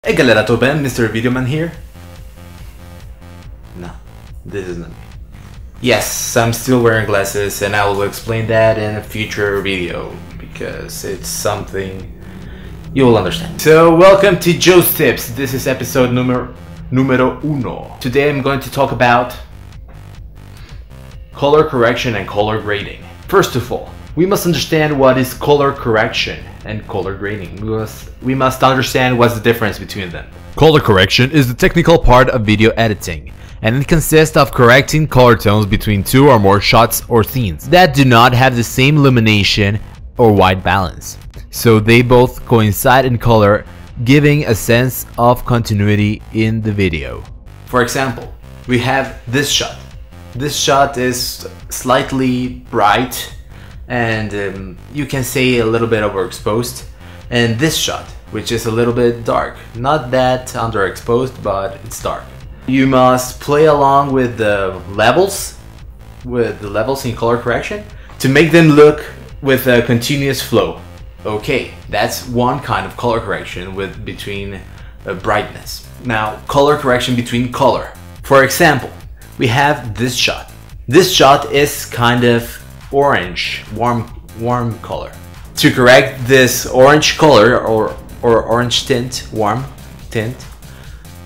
Hey galera, tô bem? Mr. Videoman here? No, this is not me. Yes, I'm still wearing glasses and I will explain that in a future video because it's something you will understand. So welcome to Joe's Tips. This is episode numero uno. Today I'm going to talk about color correction and color grading. First of all, we must understand what is color correction and color grading. We must understand what's the difference between them. Color correction is the technical part of video editing, and it consists of correcting color tones between two or more shots or scenes that do not have the same illumination or white balance, so they both coincide in color, giving a sense of continuity in the video. For example, we have this shot. This shot is slightly bright and you can say a little bit overexposed, and this shot, which is a little bit dark, not that underexposed, but it's dark. You must play along with the levels in color correction to make them look with a continuous flow. Okay, that's one kind of color correction between brightness. Now, color correction between color. For example, we have this shot. This shot is kind of orange, warm color. To correct this orange color or orange tint, warm tint,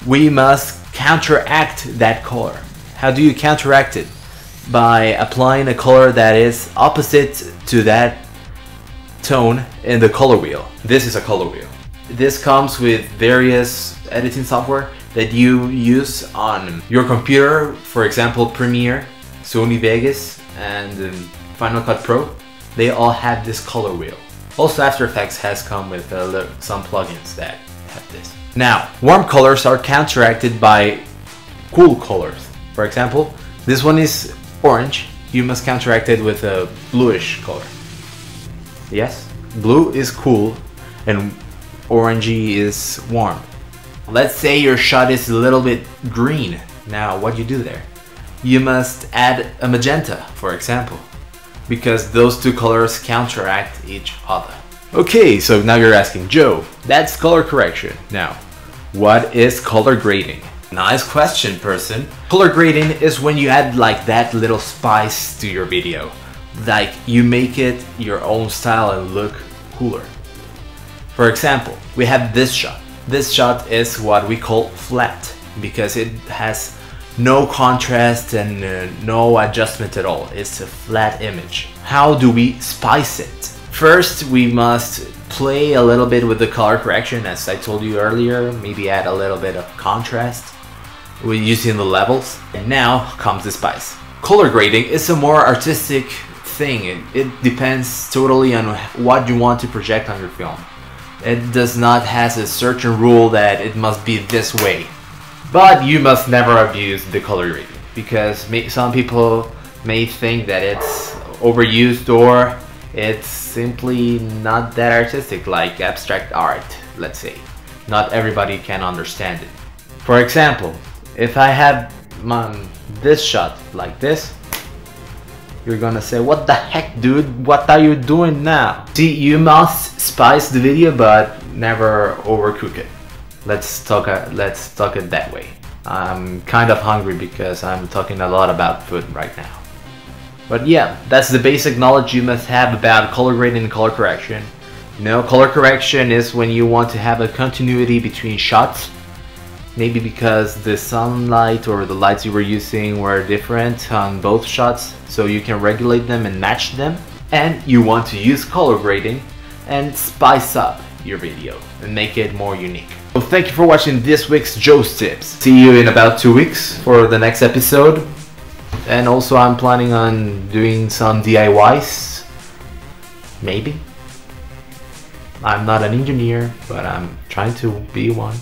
we must counteract that color. How do you counteract it? By applying a color that is opposite to that tone in the color wheel. This is a color wheel. This comes with various editing software that you use on your computer, for example Premiere, Sony Vegas, and Final Cut Pro. They all have this color wheel. Also, After Effects has come with some plugins that have this. Now, warm colors are counteracted by cool colors. For example, this one is orange. You must counteract it with a bluish color. Yes, blue is cool and orangey is warm. Let's say your shot is a little bit green. Now, what do you do there? You must add a magenta, for example, because those two colors counteract each other. Okay, so now you're asking, Joe, that's color correction. Now, what is color grading? Nice question, person. Color grading is when you add like that little spice to your video. Like you make it your own style and look cooler. For example, we have this shot. This shot is what we call flat because it has no contrast and no adjustment at all. It's a flat image. How do we spice it? First, we must play a little bit with the color correction, as I told you earlier. Maybe add a little bit of contrast with using the levels. And now comes the spice. Color grading is a more artistic thing. It depends totally on what you want to project on your film. It does not have a certain rule that it must be this way. But you must never abuse the color grading because some people may think that it's overused or it's simply not that artistic, like abstract art, let's say. Not everybody can understand it. For example, if I have this shot like this, you're gonna say, what the heck, dude? What are you doing now? See, you must spice the video but never overcook it. Let's talk it that way. I'm kind of hungry because I'm talking a lot about food right now. But yeah, that's the basic knowledge you must have about color grading and color correction. You know, color correction is when you want to have a continuity between shots. Maybe because the sunlight or the lights you were using were different on both shots, so you can regulate them and match them. And you want to use color grading and spice up your video and make it more unique. So thank you for watching this week's Joe's Tips. See you in about 2 weeks for the next episode. And also I'm planning on doing some DIYs. Maybe. I'm not an engineer, but I'm trying to be one.